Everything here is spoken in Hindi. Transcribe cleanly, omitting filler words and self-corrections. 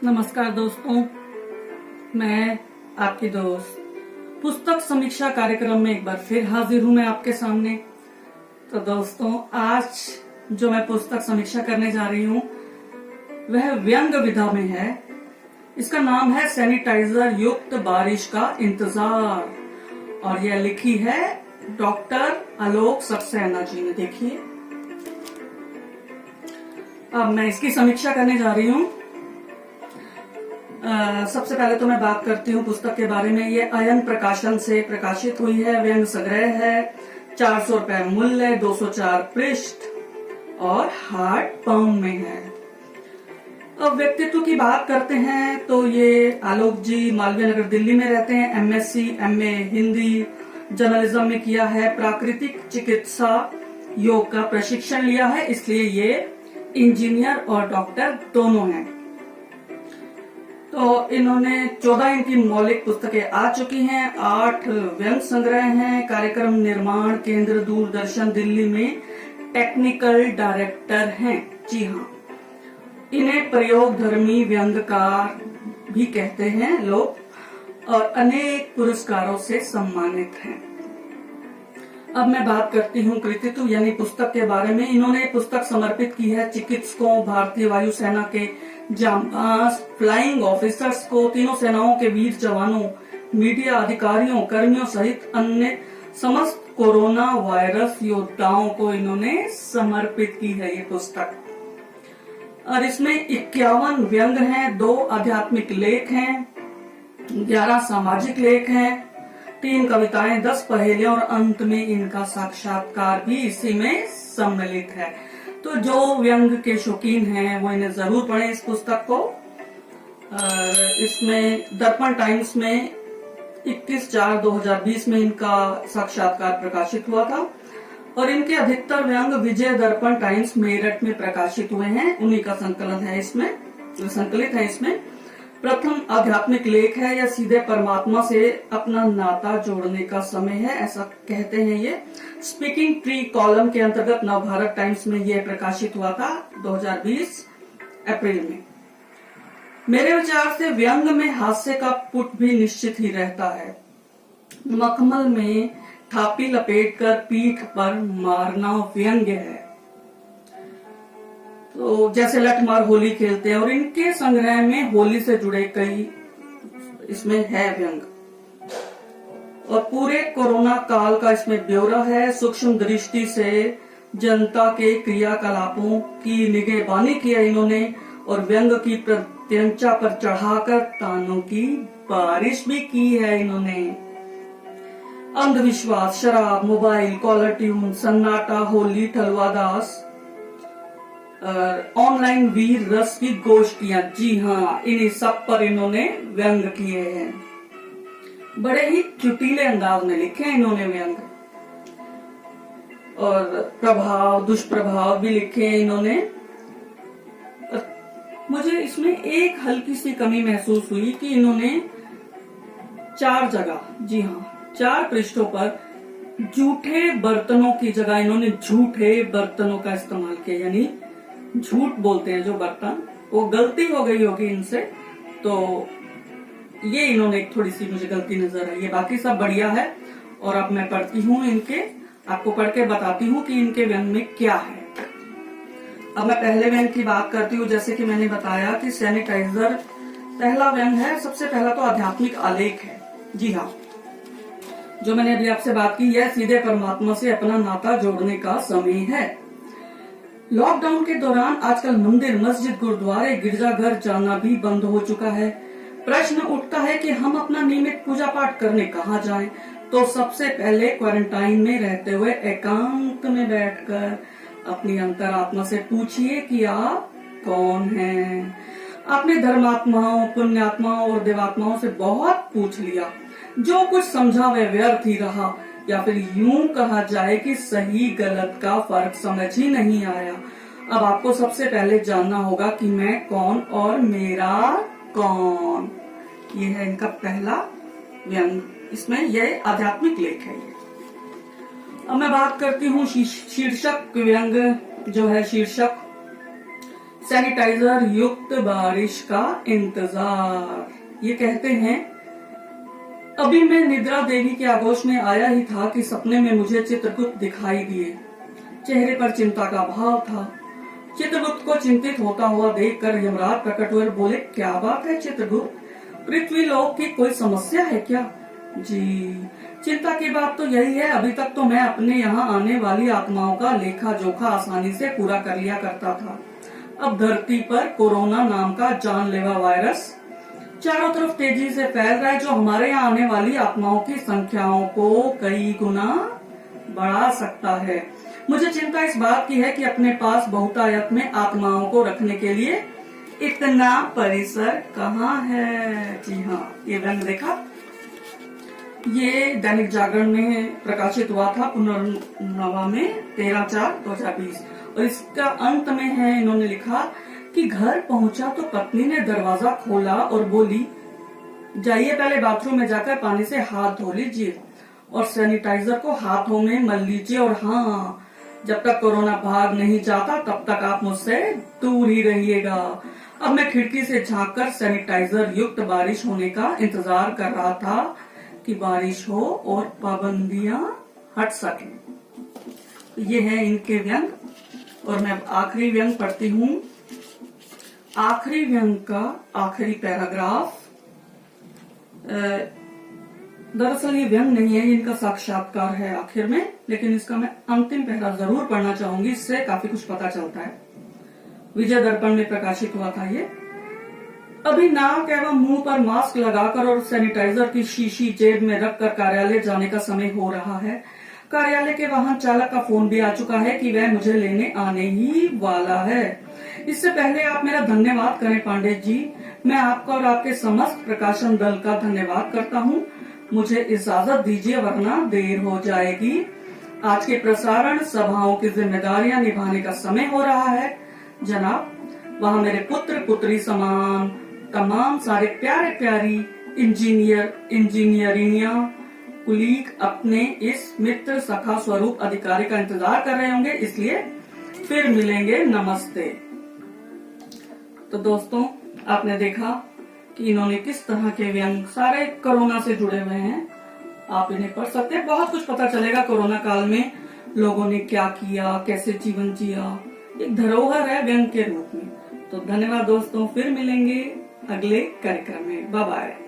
नमस्कार दोस्तों, मैं आपकी दोस्त पुस्तक समीक्षा कार्यक्रम में एक बार फिर हाजिर हूं मैं आपके सामने। तो दोस्तों, आज जो मैं पुस्तक समीक्षा करने जा रही हूं वह व्यंग विधा में है। इसका नाम है सैनिटाइजर युक्त बारिश का इंतजार और यह लिखी है डॉक्टर आलोक सक्सेना जी ने। देखिए, अब मैं इसकी समीक्षा करने जा रही हूं। सबसे पहले तो मैं बात करती हूँ पुस्तक के बारे में। ये अयन प्रकाशन से प्रकाशित हुई है। व्यंग संग्रह है। 400 रुपए मूल्य, 204 पृष्ठ और हार्ड पाउंड में है। अब व्यक्तित्व की बात करते हैं तो ये आलोक जी मालवीय नगर दिल्ली में रहते हैं। MSc MA हिंदी जर्नलिज्म में किया है। प्राकृतिक चिकित्सा योग का प्रशिक्षण लिया है, इसलिए ये इंजीनियर और डॉक्टर दोनों हैं। तो इन्होंने 14 इनकी मौलिक पुस्तकें आ चुकी हैं। 8 व्यंग संग्रह हैं। कार्यक्रम निर्माण केंद्र दूरदर्शन दिल्ली में टेक्निकल डायरेक्टर हैं। जी हाँ, इन्हें प्रयोगधर्मी व्यंगकार भी कहते हैं लोग और अनेक पुरस्कारों से सम्मानित हैं। अब मैं बात करती हूँ कृतित्व यानी पुस्तक के बारे में। इन्होंने पुस्तक समर्पित की है चिकित्सकों, भारतीय वायुसेना के जांबाज फ्लाइंग ऑफिसर्स को, तीनों सेनाओं के वीर जवानों, मीडिया अधिकारियों, कर्मियों सहित अन्य समस्त कोरोना वायरस योद्धाओं को इन्होंने समर्पित की है ये पुस्तक। और इसमें 51 व्यंग हैं, 2 आध्यात्मिक लेख हैं, 11 सामाजिक लेख हैं, 3 कविताएं, 10 पहेलियां और अंत में इनका साक्षात्कार भी इसी में सम्मिलित है। तो जो व्यंग के शौकीन हैं वो इन्हें जरूर पढ़ें इस पुस्तक को। इसमें दर्पण टाइम्स में 21/4/2020 में इनका साक्षात्कार प्रकाशित हुआ था और इनके अधिकतर व्यंग विजय दर्पण टाइम्स मेरठ में प्रकाशित हुए हैं। उन्हीं का संकलन है इसमें, संकलित है इसमें। प्रथम आध्यात्मिक लेख है, या सीधे परमात्मा से अपना नाता जोड़ने का समय है, ऐसा कहते हैं ये। स्पीकिंग ट्री कॉलम के अंतर्गत नवभारत टाइम्स में यह प्रकाशित हुआ था 2020 अप्रैल में। मेरे विचार से व्यंग में हास्य का पुट भी निश्चित ही रहता है। मखमल में थापी लपेटकर पीठ पर मारना व्यंग्य है। तो जैसे लठमार होली खेलते हैं और इनके संग्रह में होली से जुड़े कई इसमें है व्यंग और पूरे कोरोना काल का इसमें ब्यौरा है। सूक्ष्म दृष्टि से जनता के क्रियाकलापों की निगहबानी की है इन्होंने और व्यंग की प्रत्यंचा पर चढ़ाकर तानों की बारिश भी की है इन्होंने। अंधविश्वास, शराब, मोबाइल, कॉलर ट्यून, सन्नाटा, होली, ठलवादास, ऑनलाइन वीर रस की गोष्ठियां, जी हाँ, इन्हीं सब पर इन्होंने व्यंग किए हैं। बड़े ही चुटीले अंदाज में लिखे हैं इन्होंने व्यंग और प्रभाव, दुष्प्रभाव भी लिखे हैं इन्होंने। मुझे इसमें एक हल्की सी कमी महसूस हुई कि इन्होंने 4 जगह, जी हाँ, 4 पृष्ठों पर झूठे बर्तनों की जगह इन्होंने झूठे बर्तनों का इस्तेमाल किया, यानी झूठ बोलते हैं जो बर्तन, वो गलती हो गई होगी इनसे, तो ये इन्होंने एक थोड़ी सी मुझे गलती नजर आई है। बाकी सब बढ़िया है और अब मैं पढ़ती हूँ इनके, आपको पढ़ के बताती हूँ कि इनके व्यंग में क्या है। अब मैं पहले व्यंग की बात करती हूँ। जैसे कि मैंने बताया कि सैनिटाइजर पहला व्यंग है। सबसे पहला तो आध्यात्मिक आलेख है। जी हाँ, जो मैंने अभी आपसे बात की, यह सीधे परमात्मा से अपना नाता जोड़ने का समय है। लॉकडाउन के दौरान आजकल मंदिर, मस्जिद, गुरुद्वारे, गिरजाघर जाना भी बंद हो चुका है। प्रश्न उठता है कि हम अपना नियमित पूजा पाठ करने कहाँ जाएं? तो सबसे पहले क्वारंटाइन में रहते हुए एकांत में बैठकर अपनी अंतरात्मा से पूछिए कि आप कौन हैं। आपने धर्मात्माओं, पुण्यात्माओं और देवात्माओं से बहुत पूछ लिया, जो कुछ समझा वह व्यर्थ ही रहा, या फिर यूं कहा जाए कि सही गलत का फर्क समझ ही नहीं आया। अब आपको सबसे पहले जानना होगा कि मैं कौन और मेरा कौन। ये है इनका पहला व्यंग। इसमें यह आध्यात्मिक लेख है ये। अब मैं बात करती हूँ शीर्षक व्यंग, जो है शीर्षक सैनिटाइजर युक्त बारिश का इंतजार। ये कहते हैं, अभी मैं निद्रा देवी के आगोश में आया ही था कि सपने में मुझे चित्रगुप्त दिखाई दिए। चेहरे पर चिंता का भाव था। चित्रगुप्त को चिंतित होता हुआ देखकर यमराज प्रकट हुए, बोले, क्या बात है चित्रगुप्त, पृथ्वी लोक की कोई समस्या है क्या? जी, चिंता की बात तो यही है, अभी तक तो मैं अपने यहाँ आने वाली आत्माओं का लेखा जोखा आसानी से पूरा कर लिया करता था। अब धरती पर कोरोना नाम का जानलेवा वायरस चारों तरफ तेजी से फैल रहा है, जो हमारे यहाँ आने वाली आत्माओं की संख्याओं को कई गुना बढ़ा सकता है। मुझे चिंता इस बात की है कि अपने पास बहुतायत में आत्माओं को रखने के लिए इतना परिसर कहाँ है। जी हाँ, ये व्यंग देखा, ये दैनिक जागरण में प्रकाशित हुआ था पुनर्नवा में 13/4/2020 और इसका अंत में है, इन्होंने लिखा कि घर पहुंचा तो पत्नी ने दरवाजा खोला और बोली, जाइए पहले बाथरूम में जाकर पानी से हाथ धो लीजिए और सैनिटाइजर को हाथों में मल लीजिए, और हाँ, जब तक कोरोना भाग नहीं जाता तब तक आप मुझसे दूर ही रहिएगा। अब मैं खिड़की से झांककर सैनिटाइजर युक्त बारिश होने का इंतजार कर रहा था कि बारिश हो और पाबंदियां हट सके। ये है इनके व्यंग, और मैं अब आखिरी व्यंग पढ़ती हूँ। आखिरी व्यंग का आखिरी पैराग्राफ, दरअसल ये व्यंग नहीं है, इनका साक्षात्कार है आखिर में, लेकिन इसका मैं अंतिम पैरा जरूर पढ़ना चाहूंगी, इससे काफी कुछ पता चलता है। विजय दर्पण में प्रकाशित हुआ था ये। अभी नाक एवं मुंह पर मास्क लगाकर और सैनिटाइजर की शीशी जेब में रखकर कार्यालय जाने का समय हो रहा है। कार्यालय के वाहन चालक का फोन भी आ चुका है कि वह मुझे लेने आने ही वाला है। इससे पहले आप मेरा धन्यवाद करें पांडे जी। मैं आपका और आपके समस्त प्रकाशन दल का धन्यवाद करता हूँ। मुझे इजाजत दीजिए वरना देर हो जाएगी। आज के प्रसारण सभाओं की जिम्मेदारियां निभाने का समय हो रहा है जनाब। वहाँ मेरे पुत्र पुत्री समान तमाम सारे प्यारे प्यारी इंजीनियरिंग कुलीग अपने इस मित्र सखा स्वरूप अधिकारी का इंतजार कर रहे होंगे, इसलिए फिर मिलेंगे, नमस्ते। तो दोस्तों, आपने देखा कि इन्होंने किस तरह के व्यंग सारे कोरोना से जुड़े हुए हैं। आप इन्हें पढ़ सकते हैं, बहुत कुछ पता चलेगा कोरोना काल में लोगों ने क्या किया, कैसे जीवन जिया। एक धरोहर है व्यंग के रूप में। तो धन्यवाद दोस्तों, फिर मिलेंगे अगले कार्यक्रम में। Bye bye.